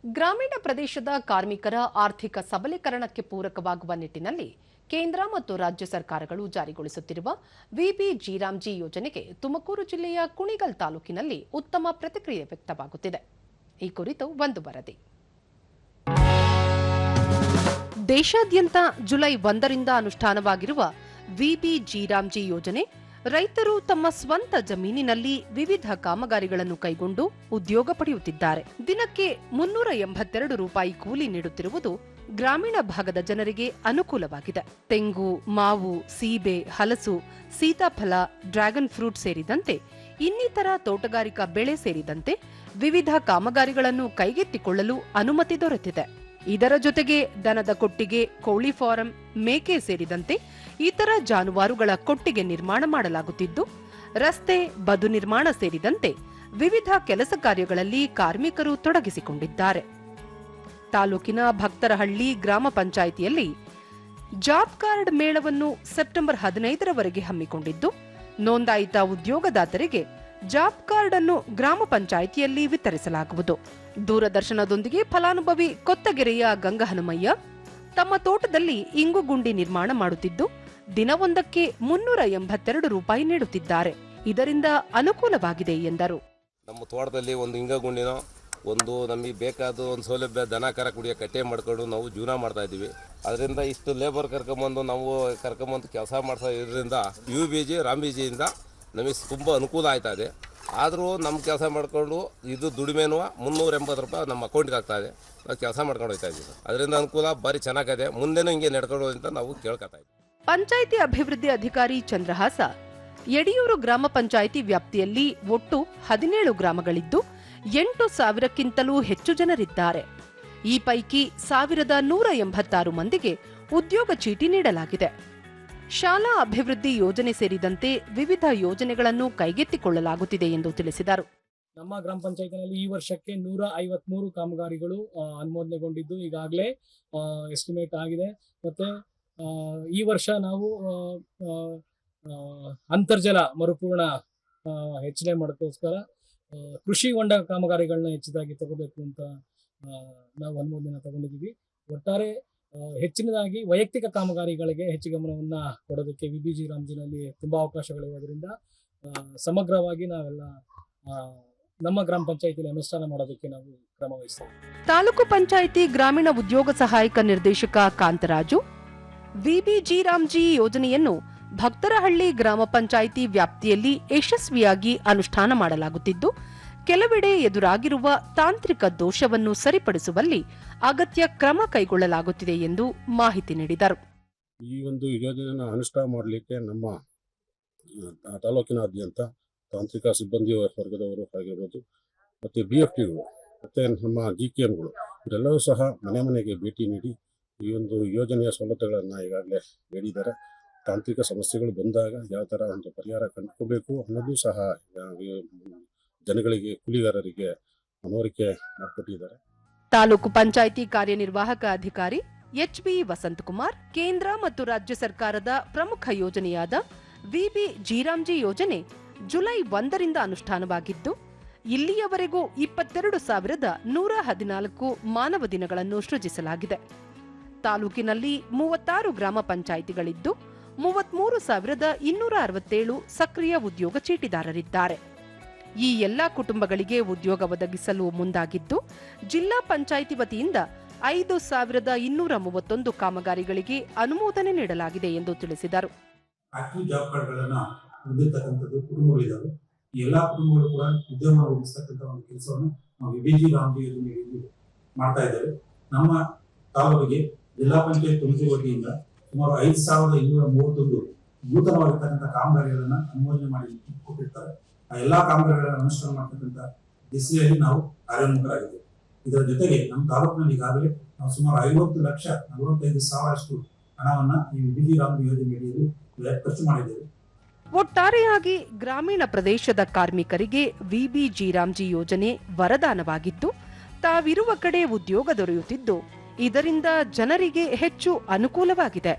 ಗ್ರಾಮೀಣ ಪ್ರದೇಶದ ಕಾರ್ಮಿಕರ ಆರ್ಥಿಕ ಸಬಲೀಕರಣಕ್ಕೆ ಪೂರಕವಾಗುವ ನಿಟ್ಟಿನಲ್ಲಿ ಕೇಂದ್ರ ಮತ್ತು ರಾಜ್ಯ ಸರ್ಕಾರಗಳು ಜಾರಿಗೊಳಿಸುತ್ತಿರುವ ವಿಬಿ ಜೀರಾಮ್ಜಿ ಯೋಜನೆಗೆ ತುಮಕೂರು ಜಿಲ್ಲೆಯ ಕುಣಿಗಲ್ ತಾಲೂಕಿನಲ್ಲಿ ಉತ್ತಮ ಪ್ರತಿಕ್ರಿಯೆ ವ್ಯಕ್ತವಾಗುತ್ತಿದೆ. ಈ ಕುರಿತು ಒಂದು ವರದಿ. ದೇಶಾದ್ಯಂತ ಜುಲೈ 1ರಿಂದ ಅನುಷ್ಠಾನವಾಗಿರುವ ವಿಬಿ ಜೀರಾಮ್ಜಿ ಯೋಜನೆ ರೈತರು ತಮ್ಮ ಸ್ವಂತ ಜಮೀನಿನಲ್ಲಿ ವಿವಿಧ ಕಾಮಗಾರಿಗಳನ್ನು ಕೈಗೊಂಡು ಉದ್ಯೋಗ ಪಡೆಯುತ್ತಿದ್ದಾರೆ. ದಿನಕ್ಕೆ 382 ರೂಪಾಯಿ ಕೂಲಿ ನೀಡುತ್ತಿರುವುದು ಗ್ರಾಮೀಣ ಭಾಗದ ಜನರಿಗೆ ಅನುಕೂಲವಾಗಿದೆ. ತೆಂಗು, ಮಾವು, ಸೀಬೆ, ಹಲಸು, ಸೀತಾಫಲ, ಡ್ರ್ಯಾಗನ್ ಫ್ರೂಟ್ ಸೇರಿದಂತೆ ಇನ್ನಿತರ ತೋಟಗಾರಿಕಾ ಬೆಳೆ ಸೇರಿದಂತೆ ವಿವಿಧ ಕಾಮಗಾರಿಗಳನ್ನು ಕೈಗೆತ್ತಿಕೊಳ್ಳಲು ಅನುಮತಿ ದೊರೆತಿದೆ. ಇದರ ಜೊತೆಗೆ ದನದ ಕೊಟ್ಟಿಗೆ, ಕೋಳಿ ಫಾರಂ, ಮೇಕೆ ಸೇರಿದಂತೆ ಇತರ ಜಾನುವಾರುಗಳ ಕೊಟ್ಟಿಗೆ ನಿರ್ಮಾಣ ಮಾಡಲಾಗುತ್ತಿದ್ದು, ರಸ್ತೆ, ಬದು ನಿರ್ಮಾಣ ಸೇರಿದಂತೆ ವಿವಿಧ ಕೆಲಸ ಕಾರ್ಯಗಳಲ್ಲಿ ಕಾರ್ಮಿಕರು ತೊಡಗಿಸಿಕೊಂಡಿದ್ದಾರೆ. ತಾಲೂಕಿನ ಭಕ್ತರಹಳ್ಳಿ ಗ್ರಾಮ ಪಂಚಾಯಿತಿಯಲ್ಲಿ ಜಾಬ್ ಕಾರ್ಡ್ ಮೇಳವನ್ನು ಸೆಪ್ಟೆಂಬರ್ 15ರವರೆಗೆ ಹಮ್ಮಿಕೊಂಡಿದ್ದು, ನೋಂದಾಯಿತ ಉದ್ಯೋಗದಾತರಿಗೆ ಜಾಬ್ ಕಾರ್ಡ್ ಅನ್ನು ಗ್ರಾಮ ಪಂಚಾಯಿತಿಯಲ್ಲಿ ವಿತರಿಸಲಾಗುವುದು. ದೂರದರ್ಶನದೊಂದಿಗೆ ಫಲಾನುಭವಿ ಕೊತ್ತಗೆರೆಯ ಗಂಗಹನುಮಯ್ಯ ತಮ್ಮ ತೋಟದಲ್ಲಿ ಇಂಗುಗುಂಡಿ ನಿರ್ಮಾಣ ಮಾಡುತ್ತಿದ್ದು, ದಿನವೊಂದಕ್ಕೆ 382 ರೂಪಾಯಿ ನೀಡುತ್ತಿದ್ದಾರೆ. ಇದರಿಂದ ಅನುಕೂಲವಾಗಿದೆ ಎಂದರು. ನಮ್ಮ ತೋಟದಲ್ಲಿ ಒಂದು ಇಂಗುಗುಂಡಿನೋ ಒಂದು ನಮಗೆ ಬೇಕಾದ ಒಂದು ಸೌಲಭ್ಯ, ದನ ಕರ ಕುಡಿಯೋ ಕಟ್ಟೆ ಮಾಡ್ಕೊಂಡು ನಾವು ಜೀವನ ಮಾಡ್ತಾ ಇದ್ದೀವಿ. ಅದರಿಂದ ಇಷ್ಟು ಲೇಬರ್ ಕರ್ಕೊಂಬಂದು ಕೆಲಸ ಮಾಡ್ತಾ ಇರೋದ್ರಿಂದ UBG ರಾಮ್ಬಿಜಿಯಿಂದ ನಮಗೆ ತುಂಬ ಅನುಕೂಲ ಆಯ್ತಾ ಇದೆ. ಆದರೂ ನಮ್ಮ ಕೆಲಸ ಮಾಡಿಕೊಂಡು ಇದು ದುಡಿಮೆನೂ 380 ರೂಪಾಯಿ ನಮ್ಮ ಅಕೌಂಟ್ಗೆ ಆಗ್ತಾ ಇದೆ. ನಾವು ಕೆಲಸ ಮಾಡ್ಕೊಂಡು ಹೋಗ್ತಾ ಇದ್ದೀವಿ. ಅದರಿಂದ ಅನುಕೂಲ ಭಾರಿ ಚೆನ್ನಾಗಿದೆ. ಮುಂದೆನೂ ಹಿಂಗೆ ನಡ್ಕೊಂಡು ಅಂತ ನಾವು ಕೇಳ್ಕೊತಾ ಇದ್ದೀವಿ. ಪಂಚಾಯಿತಿ ಅಭಿವೃದ್ಧಿ ಅಧಿಕಾರಿ ಚಂದ್ರಹಾಸ, ಯಡಿಯೂರು ಗ್ರಾಮ ಪಂಚಾಯಿತಿ ವ್ಯಾಪ್ತಿಯಲ್ಲಿ ಒಟ್ಟು 17 ಗ್ರಾಮಗಳಿದ್ದು 8,000ಕ್ಕಿಂತಲೂ ಹೆಚ್ಚು ಜನರಿದ್ದಾರೆ. ಈ ಪೈಕಿ 1,186 ಮಂದಿಗೆ ಉದ್ಯೋಗ ಚೀಟಿ ನೀಡಲಾಗಿದೆ. ಶಾಲಾ ಅಭಿವೃದ್ಧಿ ಯೋಜನೆ ಸೇರಿದಂತೆ ವಿವಿಧ ಯೋಜನೆಗಳನ್ನು ಕೈಗೆತ್ತಿಕೊಳ್ಳಲಾಗುತ್ತಿದೆ ಎಂದು ತಿಳಿಸಿದರು. ನಮ್ಮ ಗ್ರಾಮ ಪಂಚಾಯತಿನಲ್ಲಿ ಈ ವರ್ಷಕ್ಕೆ 153 ಕಾಮಗಾರಿಗಳು ಅನುಮೋದನೆಗೊಂಡಿದ್ದು ಈಗಾಗಲೇ ಎಸ್ಟಿಮೇಟ್ ಆಗಿದೆ. ಮತ್ತೆ ಈ ವರ್ಷ ನಾವು ಅಂತರ್ಜಲ ಮರುಪೂರ್ಣ ಹೆಚ್ಚಿಗೆ ಮಾಡೋಕ್ಕೋಸ್ಕರ ಕೃಷಿ ಹೊಂಡ ಕಾಮಗಾರಿಗಳನ್ನ ಹೆಚ್ಚಿದಾಗಿ ತಗೋಬೇಕು ಅಂತ ನಾವು ಅನುಮೋದನೆ ತಗೊಂಡಿದ್ದೀವಿ. ಒಟ್ಟಾರೆ ಹೆಚ್ಚಿನದಾಗಿ ವೈಯಕ್ತಿಕ ಕಾಮಗಾರಿಗಳಿಗೆ ಹೆಚ್ಚು ಗಮನವನ್ನ ಕೊಡೋದಕ್ಕೆ ವಿಬಿಜಿ ರಾಮ್ಜಿನಲ್ಲಿ ತುಂಬಾ ಅವಕಾಶಗಳಿರೋದ್ರಿಂದ ಸಮಗ್ರವಾಗಿ ನಾವೆಲ್ಲ ನಮ್ಮ ಗ್ರಾಮ ಪಂಚಾಯಿತಿಯಲ್ಲಿ ಅನುಷ್ಠಾನ ಮಾಡೋದಕ್ಕೆ ನಾವು ಕ್ರಮ ವಹಿಸ್ತೇವೆ. ತಾಲೂಕು ಪಂಚಾಯಿತಿ ಗ್ರಾಮೀಣ ಉದ್ಯೋಗ ಸಹಾಯಕ ನಿರ್ದೇಶಕ ಕಾಂತರಾಜು, ವಿಬಿಜಿ ರಾಮ್ಜಿ ಯೋಜನೆಯನ್ನು ಭಕ್ತರಹಳ್ಳಿ ಗ್ರಾಮ ಪಂಚಾಯಿತಿ ವ್ಯಾಪ್ತಿಯಲ್ಲಿ ಯಶಸ್ವಿಯಾಗಿ ಅನುಷ್ಠಾನ ಮಾಡಲಾಗುತ್ತಿದ್ದು, ಕೆಲವೆಡೆ ಎದುರಾಗಿರುವ ತಾಂತ್ರಿಕ ದೋಷವನ್ನು ಸರಿಪಡಿಸುವಲ್ಲಿ ಅಗತ್ಯ ಕ್ರಮ ಕೈಗೊಳ್ಳಲಾಗುತ್ತಿದೆ ಎಂದು ಮಾಹಿತಿ ನೀಡಿದರು. ಈ ಒಂದು ಯೋಜನೆಯನ್ನು ಅನುಷ್ಠಾನ ಮಾಡಲಿಕ್ಕೆ ನಮ್ಮ ತಾಲೂಕಿನಾದ್ಯಂತ ತಾಂತ್ರಿಕ ಸಿಬ್ಬಂದಿ ವರ್ಗದವರು ಆಗಿರ್ಬೋದು, ಮತ್ತು BFTಗಳು ಮತ್ತು ನಮ್ಮ GKMಗಳು ಇವರೆಲ್ಲವೂ ಸಹ ಮನೆ ಮನೆಗೆ ಭೇಟಿ ನೀಡಿ ಈ ಒಂದು ಯೋಜನೆಯ ಸವಲತ್ತುಗಳನ್ನು ಈಗಾಗಲೇ ಹೇಳಿದ್ದಾರೆ. ತಾಂತ್ರಿಕ ಸಮಸ್ಯೆಗಳು ಬಂದಾಗ ಯಾವ ಥರ ಒಂದು ಪರಿಹಾರ ಕಂಡುಕೋಬೇಕು ಅನ್ನೋದು ಸಹ ಜನಗಳಿಗೆ, ಕೂಲಿಗಾರರಿಗೆ ಮನವರಿಕೆ ಮಾಡಿಕೊಟ್ಟಿದ್ದಾರೆ. ತಾಲೂಕು ಪಂಚಾಯಿತಿ ಕಾರ್ಯನಿರ್ವಾಹಕ ಅಧಿಕಾರಿ HB ವಸಂತಕುಮಾರ್, ಕೇಂದ್ರ ಮತ್ತು ರಾಜ್ಯ ಸರ್ಕಾರದ ಪ್ರಮುಖ ಯೋಜನೆಯಾದ ವಿಬಿ ಜೀರಾಮ್ಜಿ ಯೋಜನೆ ಜುಲೈ 1ರಿಂದ ಅನುಷ್ಠಾನವಾಗಿದ್ದು, ಇಲ್ಲಿಯವರೆಗೂ 22,114 ಮಾನವ ದಿನಗಳನ್ನು ಸೃಜಿಸಲಾಗಿದೆ. ತಾಲೂಕಿನಲ್ಲಿ 36 ಗ್ರಾಮ ಪಂಚಾಯಿತಿಗಳಿದ್ದು 33,267 ಸಕ್ರಿಯ ಉದ್ಯೋಗ ಚೀಟಿದಾರರಿದ್ದಾರೆ. ಈ ಎಲ್ಲಾ ಕುಟುಂಬಗಳಿಗೆ ಉದ್ಯೋಗ ಒದಗಿಸಲು ಮುಂದಾಗಿದ್ದು, ಜಿಲ್ಲಾ ಪಂಚಾಯಿತಿ ವತಿಯಿಂದ 5,231 ಕಾಮಗಾರಿಗಳಿಗೆ ಅನುಮೋದನೆ ನೀಡಲಾಗಿದೆ ಎಂದು ತಿಳಿಸಿದರು. ಆಕ್ಟಿವ್ ಜಾಬ್ ಕಾರ್ಡ್ಗಳನ್ನು ಹೊಂದಿರತಕ್ಕಂಥದ್ದು ಕುಟುಂಬಗಳಿದ್ದಾವೆ. ಈ ಎಲ್ಲಾ ಕುಟುಂಬಗಳು ಕೂಡ ಉದ್ಯೋಗ ಒದಗಿಸತಕ್ಕಂಥ ಒಂದು ಕೆಲಸವನ್ನು ನಾವು ವಿಬಿಜಿ ರಾಮ್ಜಿ ಯೋಜನೆಯಲ್ಲಿ ಮಾಡ್ತಾ ಇದ್ದೇವೆ. ನಮ್ಮ ತಾಲೂಕಿಗೆ ಜಿಲ್ಲಾ ಪಂಚಾಯತ್ ತುಮಕೂರು ವತಿಯಿಂದ ಸುಮಾರು 5,231 ನೂತನವಾಗಿರ್ತಕ್ಕಂಥ ಕಾಮಗಾರಿಗಳನ್ನು ಅನುಮೋದನೆ ಮಾಡಿ ಕೊಟ್ಟಿರ್ತಾರೆ. ಆ ಎಲ್ಲಾ ಕಾಮಗಾರಿಗಳನ್ನು ಅನುಷ್ಠಾನ ಮಾಡತಕ್ಕಂಥ ದಿಸೆಯಲ್ಲಿ ನಾವು ಕಾರ್ಯೋನ್ಮುಖರಾಗಿದ್ದೇವೆ. ಇದರ ಜೊತೆಗೆ ನಮ್ಮ ತಾಲೂಕಿನಲ್ಲಿ ಈಗಾಗಲೇ ನಾವು ಸುಮಾರು 50,45,000 ಹಣವನ್ನ ಈ ವಿಬಿಜಿ ರಾಮ್ಜಿ ಯೋಜನೆಯಲ್ಲಿ ಖರ್ಚು ಮಾಡಿದ್ದೇವೆ. ಒಟ್ಟಾರೆಯಾಗಿ ಗ್ರಾಮೀಣ ಪ್ರದೇಶದ ಕಾರ್ಮಿಕರಿಗೆ ವಿಬಿಜಿ ರಾಮ್ಜಿ ಯೋಜನೆ ವರದಾನವಾಗಿದ್ದು, ತಾವಿರುವ ಕಡೆ ಉದ್ಯೋಗ ದೊರೆಯುತ್ತಿದ್ದು, ಇದರಿಂದ ಜನರಿಗೆ ಹೆಚ್ಚು ಅನುಕೂಲವಾಗಿದೆ.